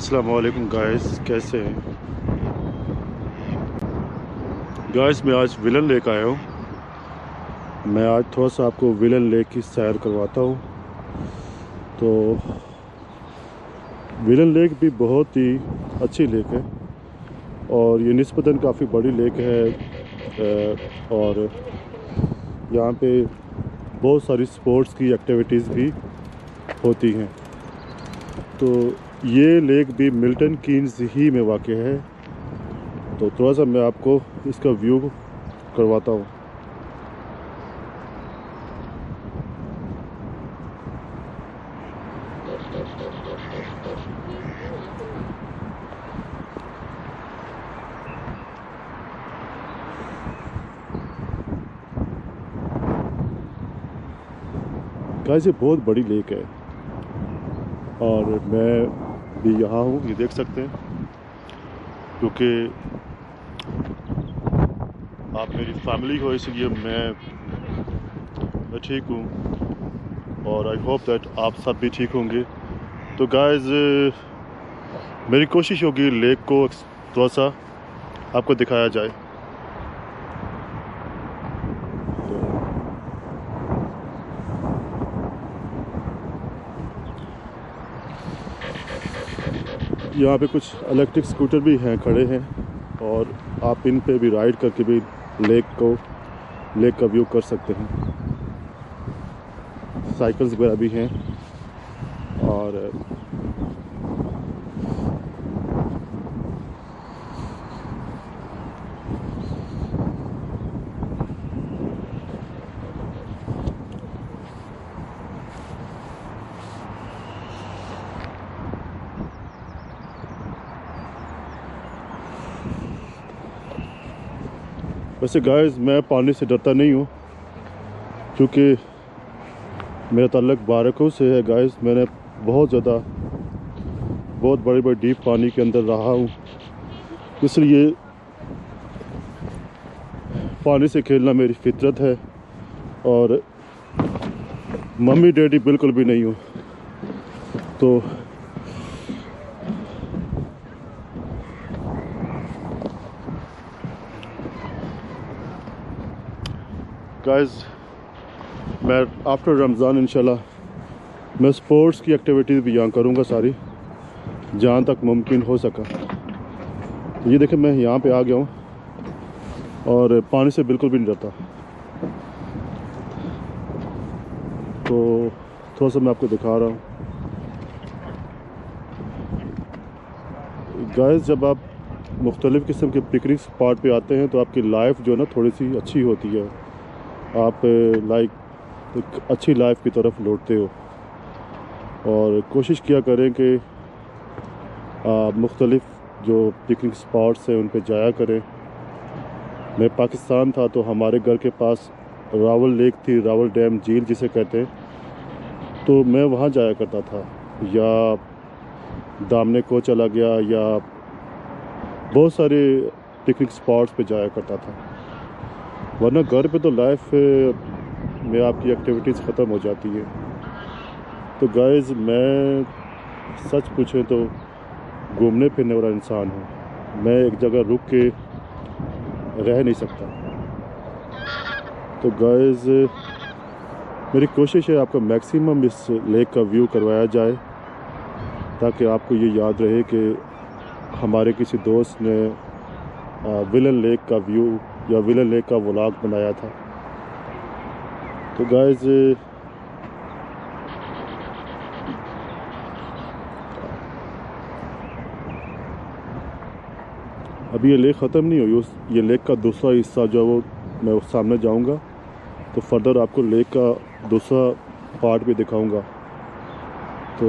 अस्सलाम वालेकुम गाइस, कैसे हैं गाइस। मैं आज विलन लेक आया हूँ। मैं आज थोड़ा सा आपको विलन लेक की सैर करवाता हूँ। तो विलन लेक भी बहुत ही अच्छी लेक है और ये निस्बतन काफ़ी बड़ी लेक है। और यहाँ पे बहुत सारी स्पोर्ट्स की एक्टिविटीज़ भी होती हैं। तो ये लेक भी मिल्टन कीन्स ही में वाक़ है। तो थोड़ा सा मैं आपको इसका व्यू करवाता हूँ। गाइस ये बहुत बड़ी लेक है और मैं भी यहाँ हूँ, ये देख सकते हैं, क्योंकि आप मेरी फैमिली हो इसलिए मैं ठीक हूँ और आई होप दैट आप सब भी ठीक होंगे। तो गाइस मेरी कोशिश होगी लेक को थोड़ा सा आपको दिखाया जाए। यहाँ पे कुछ इलेक्ट्रिक स्कूटर भी हैं, खड़े हैं, और आप इन पे भी राइड करके भी लेक का व्यू कर सकते हैं। साइकिल्स वगैरह भी हैं और वैसे गाइस मैं पानी से डरता नहीं हूँ, क्योंकि मेरा ताल्लुक बारकों से है। गाइस मैंने बहुत बड़े डीप पानी के अंदर रहा हूँ, इसलिए पानी से खेलना मेरी फितरत है। और मम्मी डैडी बिल्कुल भी नहीं हूँ। तो गाइस मैं आफ्टर रमज़ान इंशाल्लाह मैं स्पोर्ट्स की एक्टिविटीज़ भी यहाँ करूँगा सारी, जहाँ तक मुमकिन हो सका। ये देखें मैं यहाँ पे आ गया हूँ और पानी से बिल्कुल भी नहीं डरता। तो थोड़ा सा मैं आपको दिखा रहा हूँ। गाइस जब आप मुख्तलिफ़ किस्म के पिकनिक स्पॉट पे आते हैं तो आपकी लाइफ जो है ना थोड़ी सी अच्छी होती है। आप एक अच्छी लाइफ की तरफ लौटते हो और कोशिश किया करें कि मुख्तलिफ़ जो पिकनिक स्पॉट्स हैं उन पे जाया करें। मैं पाकिस्तान था तो हमारे घर के पास रावल लेक थी, रावल डैम झील जिसे कहते हैं, तो मैं वहाँ जाया करता था, या दामने को चला गया, या बहुत सारे पिकनिक स्पॉट्स पे जाया करता था। वरना घर पे तो लाइफ में आपकी एक्टिविटीज़ ख़त्म हो जाती है। तो गाइस मैं सच पूछें तो घूमने फिरने वाला इंसान हूँ। मैं एक जगह रुक के रह नहीं सकता। तो गाइस मेरी कोशिश है आपको मैक्सिमम इस लेक का व्यू करवाया जाए, ताकि आपको ये याद रहे कि हमारे किसी दोस्त ने विलन लेक का व्यू या विलन लेक का व्लॉग बनाया था। तो गाइस अभी ये लेक ख़त्म नहीं हुई। ये लेक का दूसरा हिस्सा जो है वो मैं उस सामने जाऊंगा तो फर्दर आपको लेक का दूसरा पार्ट भी दिखाऊंगा। तो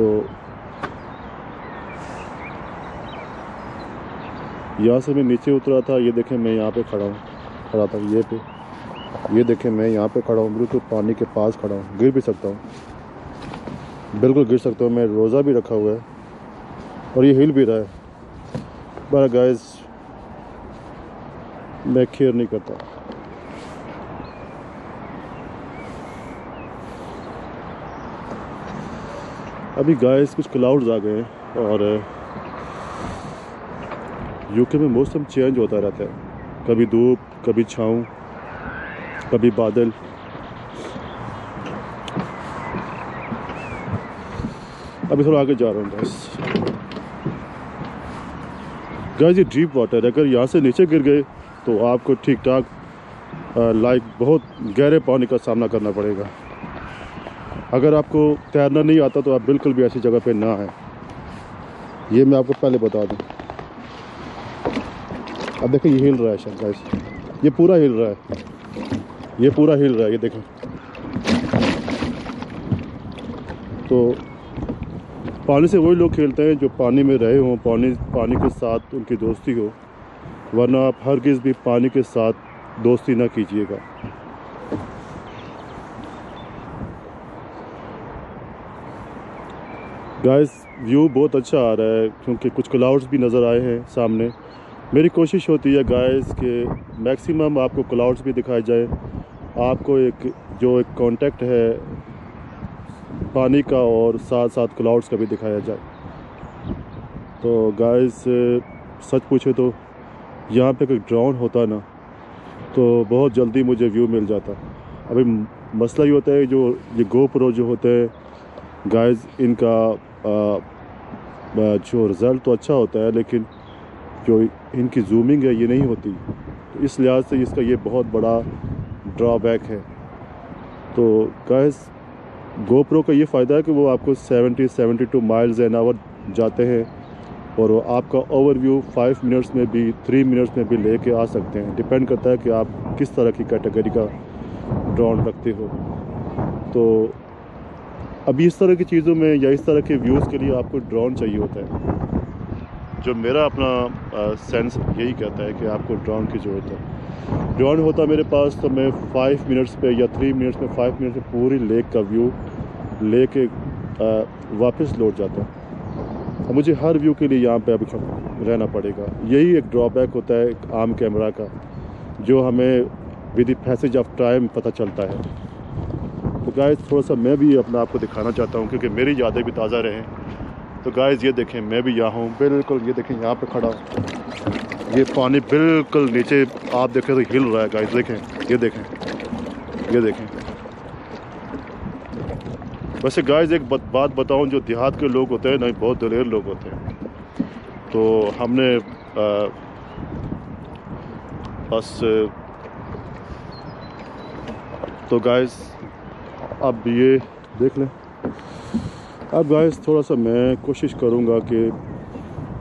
यहाँ से मैं नीचे उतरा था, ये देखें मैं यहाँ पे खड़ा था ये देखें मैं यहाँ पे खड़ा हूँ, बिल्कुल पानी के पास खड़ा हूँ। गिर भी सकता हूँ, बिल्कुल गिर सकता हूँ। मैं रोज़ा भी रखा हुआ है और ये हिल भी रहा है, पर गाइस मैं केयर नहीं करता। अभी गाइस कुछ क्लाउड्स आ गए हैं और यूके में मौसम चेंज होता रहता है, कभी धूप, कभी छाँव, कभी बादल। अभी थोड़ा आगे जा रहा हूँ गाइस। ये डीप वाटर है, अगर यहाँ से नीचे गिर गए तो आपको ठीक ठाक लाइक बहुत गहरे पानी का सामना करना पड़ेगा। अगर आपको तैरना नहीं आता तो आप बिल्कुल भी ऐसी जगह पे ना आए, ये मैं आपको पहले बता दूं। अब देखो ये हिल रहा है शायद गाइस, ये पूरा हिल रहा है, ये पूरा हिल रहा है, ये देखो। तो पानी से वही लोग खेलते हैं जो पानी में रहे हों, पानी के साथ उनकी दोस्ती हो, वरना आप हरगिज़ भी पानी के साथ दोस्ती ना कीजिएगा। गाइस व्यू बहुत अच्छा आ रहा है क्योंकि कुछ क्लाउड्स भी नज़र आए हैं सामने। मेरी कोशिश होती है गाइस कि मैक्सिमम आपको क्लाउड्स भी दिखाए जाए, आपको एक कांटेक्ट है पानी का और साथ साथ क्लाउड्स का भी दिखाया जाए। तो गाइस सच पूछे तो यहाँ पे कोई ड्रोन होता ना तो बहुत जल्दी मुझे व्यू मिल जाता। अभी मसला ये होता है जो ये गोप्रो जो होते हैं गाइस, इनका जो रिज़ल्ट तो अच्छा होता है लेकिन जो इनकी जूमिंग है ये नहीं होती, तो इस लिहाज से इसका ये बहुत बड़ा ड्रॉबैक है। तो गाइस गोप्रो का ये फ़ायदा है कि वो आपको 72 माइल्स एन आवर जाते हैं और वो आपका ओवरव्यू 5 मिनट्स में भी 3 मिनट्स में भी लेके आ सकते हैं। डिपेंड करता है कि आप किस तरह की कैटेगरी का ड्रोन रखते हो। तो अभी इस तरह की चीज़ों में या इस तरह के व्यूज़ के लिए आपको ड्रोन चाहिए होता है। जो मेरा अपना सेंस यही कहता है कि आपको ड्रोन की ज़रूरत है। ड्रोन होता मेरे पास तो मैं 5 मिनट्स पे या 3 मिनट्स में 5 मिनट्स में पूरी लेक का व्यू लेके वापस लौट जाता। अब मुझे हर व्यू के लिए यहाँ पे अभी रहना पड़ेगा। यही एक ड्रॉबैक होता है एक आम कैमरा का, जो हमें with the passage of time पता चलता है। तो गाइस थोड़ा सा मैं भी अपना आपको दिखाना चाहता हूँ क्योंकि मेरी यादें भी ताज़ा रहें। तो गाइस ये देखें, मैं भी यहाँ हूँ बिल्कुल, ये देखें यहाँ पे खड़ा, ये पानी बिल्कुल नीचे आप देखें तो हिल रहा है गाइस। देखें, ये देखें, ये देखें। वैसे गाइस एक बात बताऊं, जो देहात के लोग होते हैं ना बहुत दलेर लोग होते हैं। तो हमने बस तो गाइस अब ये देख लें। अब गाइस थोड़ा सा मैं कोशिश करूंगा कि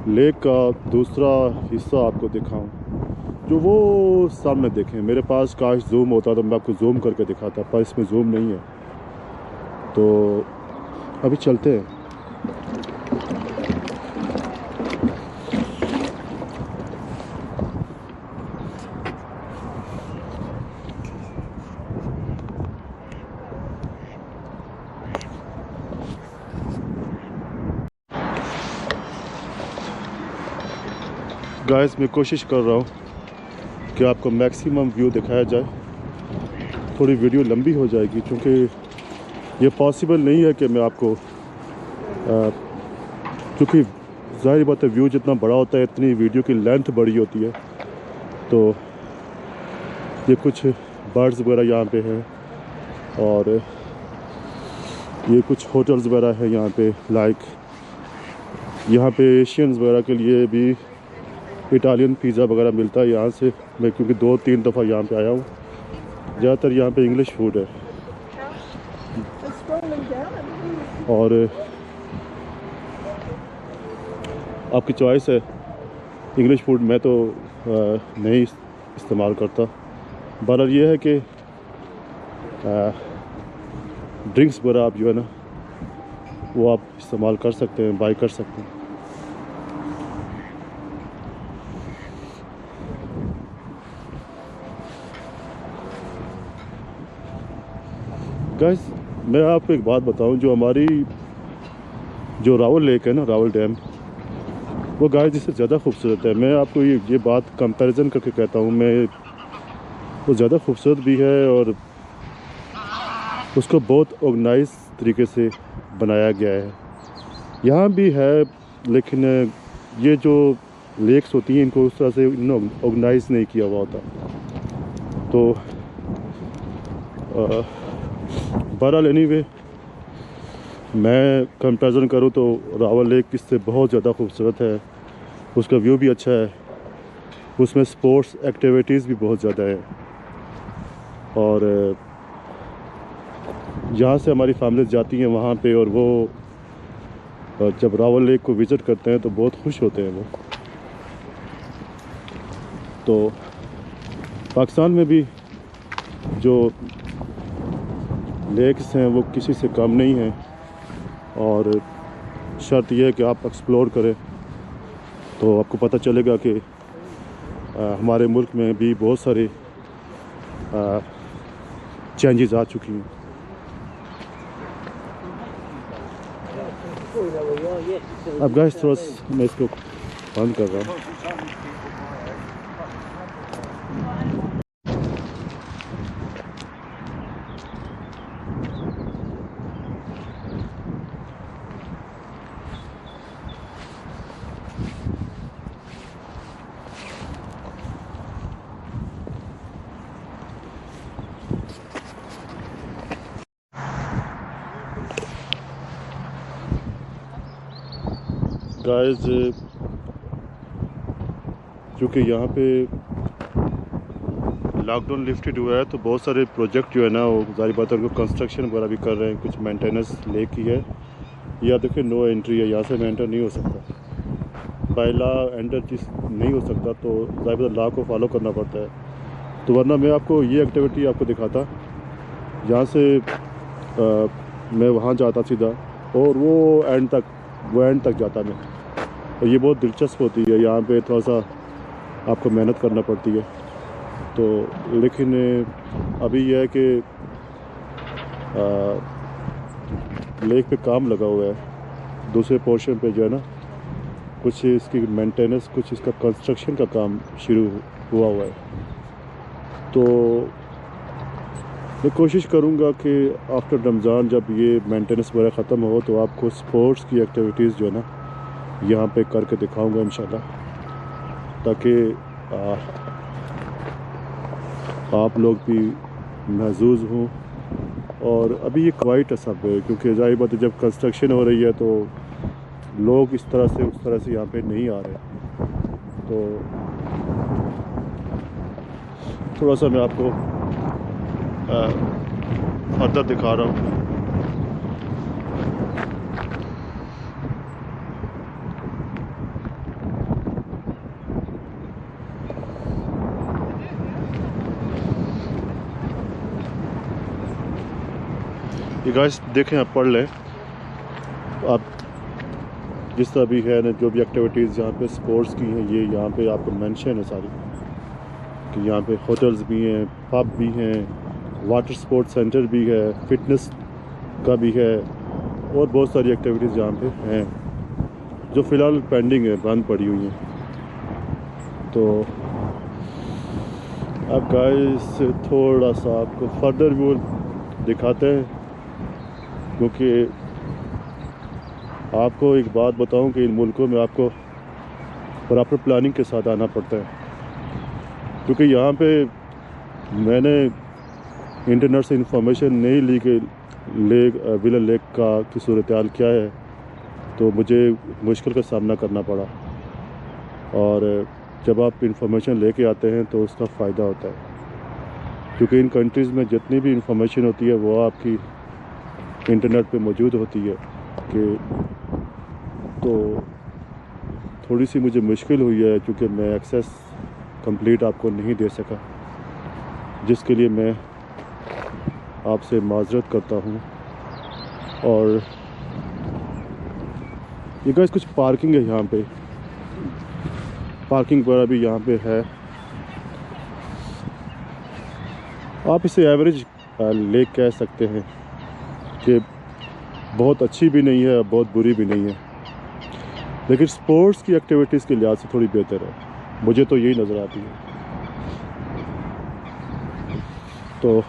लेक का दूसरा हिस्सा आपको दिखाऊं, जो वो सामने देखें। मेरे पास काश जूम होता तो मैं आपको जूम करके दिखाता, पर इसमें जूम नहीं है। तो अभी चलते हैं। गाइस मैं कोशिश कर रहा हूँ कि आपको मैक्सिमम व्यू दिखाया जाए। थोड़ी वीडियो लंबी हो जाएगी क्योंकि ये पॉसिबल नहीं है कि मैं आपको, क्योंकि ज़ाहिर बात है व्यू जितना बड़ा होता है इतनी वीडियो की लेंथ बड़ी होती है। तो ये कुछ बर्ड्स वगैरह यहाँ पे हैं और ये कुछ होटल्स वगैरह है यहाँ पे, लाइक यहाँ पे एशियंस वगैरह के लिए भी इटालियन पिज़्ज़ा वगैरह मिलता है यहाँ से। मैं क्योंकि 2-3 दफ़ा यहाँ पे आया हूँ, ज़्यादातर यहाँ पे इंग्लिश फूड है। और आपकी चॉइस है, इंग्लिश फूड मैं तो नहीं इस्तेमाल करता। बहरहाल ये है कि ड्रिंक्स वगैरह आप जो है ना वो आप इस्तेमाल कर सकते हैं, बाई कर सकते हैं। गाइस मैं आपको एक बात बताऊं, जो हमारी जो रावल लेक है ना, रावल डैम, वो गाइस जिससे ज़्यादा खूबसूरत है। मैं आपको ये बात कंपैरिजन करके कहता हूँ, मैं वो ज़्यादा खूबसूरत भी है और उसको बहुत ऑर्गेनाइज तरीके से बनाया गया है। यहाँ भी है लेकिन ये जो लेक्स होती हैं इनको उस तरह से ऑर्गेनाइज नहीं किया हुआ होता। तो बहरहाल एनीवे, मैं कंपैरिजन करूँ तो रावल लेक इससे बहुत ज़्यादा खूबसूरत है, उसका व्यू भी अच्छा है, उसमें स्पोर्ट्स एक्टिविटीज़ भी बहुत ज़्यादा है। और जहाँ से हमारी फैमिलीज जाती हैं वहाँ पे, और वो जब रावल लेक को विज़िट करते हैं तो बहुत खुश होते हैं वो। तो पाकिस्तान में भी जो लेक्स हैं वो किसी से कम नहीं हैं, और शर्त यह है कि आप एक्सप्लोर करें तो आपको पता चलेगा कि हमारे मुल्क में भी बहुत सारे चेंजेस आ चुकी हैं। अब गाइस थोड़ा मैं इसको बंद कर रहा हूँ। गाइस क्योंकि यहाँ पे लॉकडाउन लिफ्टेड हुआ है तो बहुत सारे प्रोजेक्ट जो है ना वो ज़ाहिर बात है उनको कंस्ट्रक्शन वगैरह भी कर रहे हैं। कुछ मेंटेनेंस लेक की है, या देखिए नो एंट्री है, यहाँ से मैं एंटर नहीं हो सकता। बाय लॉ एंटर नहीं हो सकता, तो ज़ाहिर बात लॉ को फॉलो करना पड़ता है। तो वरना मैं आपको ये एक्टिविटी आपको दिखाता, यहाँ से मैं वहाँ जाता सीधा, और वो एंड तक जाता मैं। और ये बहुत दिलचस्प होती है, यहाँ पे थोड़ा सा आपको मेहनत करना पड़ती है। तो लेकिन अभी यह है कि लेक पे काम लगा हुआ है, दूसरे पोर्शन पे जो है ना कुछ इसकी मेंटेनेंस, कुछ इसका कंस्ट्रक्शन का काम शुरू हुआ हुआ है। तो मैं कोशिश करूँगा कि आफ्टर रमज़ान जब ये मेंटेनेंस वगैरह ख़त्म हो तो आपको स्पोर्ट्स की एक्टिविटीज़ जो है ना यहाँ पे करके दिखाऊंगा इंशाल्लाह, ताकि आप लोग भी महजूज हों। और अभी ये क्वाइट है सब, क्योंकि ज़ाहिर बात है जब कंस्ट्रक्शन हो रही है तो लोग इस तरह से उस तरह से यहाँ पे नहीं आ रहे। तो थोड़ा सा मैं आपको फर्दर दिखा रहा हूँ। ये गाइस देखें, आप पढ़ लें, आप जिस तरह भी है ना, जो भी एक्टिविटीज़ यहाँ पे स्पोर्ट्स की हैं ये यहाँ पे आपको मेंशन है सारी, कि यहाँ पे होटल्स भी हैं, पब भी हैं, वाटर स्पोर्ट्स सेंटर भी है, फिटनेस का भी है, और बहुत सारी एक्टिविटीज़ यहाँ पे हैं जो फ़िलहाल पेंडिंग है, बंद पड़ी हुई हैं। तो अब गाइस थोड़ा सा आपको फर्दर व्यू दिखाते हैं, क्योंकि आपको एक बात बताऊं कि इन मुल्कों में आपको प्रॉपर प्लानिंग के साथ आना पड़ता है। क्योंकि यहाँ पे मैंने इंटरनेट से इंफॉर्मेशन नहीं ली कि विलन लेक की सूरत हाल क्या है, तो मुझे मुश्किल का सामना करना पड़ा। और जब आप इंफॉर्मेशन लेके आते हैं तो उसका फ़ायदा होता है, क्योंकि इन कंट्रीज़ में जितनी भी इंफॉर्मेशन होती है वो आपकी इंटरनेट पे मौजूद होती है। कि तो थोड़ी सी मुझे मुश्किल हुई है, क्योंकि मैं एक्सेस कंप्लीट आपको नहीं दे सका, जिसके लिए मैं आपसे माजरत करता हूँ। और ये गाइस कुछ पार्किंग है यहाँ पे, पार्किंग वगैरह भी यहाँ पे है। आप इसे एवरेज लेक कह सकते हैं, कि बहुत अच्छी भी नहीं है, बहुत बुरी भी नहीं है, लेकिन स्पोर्ट्स की एक्टिविटीज़ के लिहाज से थोड़ी बेहतर है, मुझे तो यही नज़र आती है। तो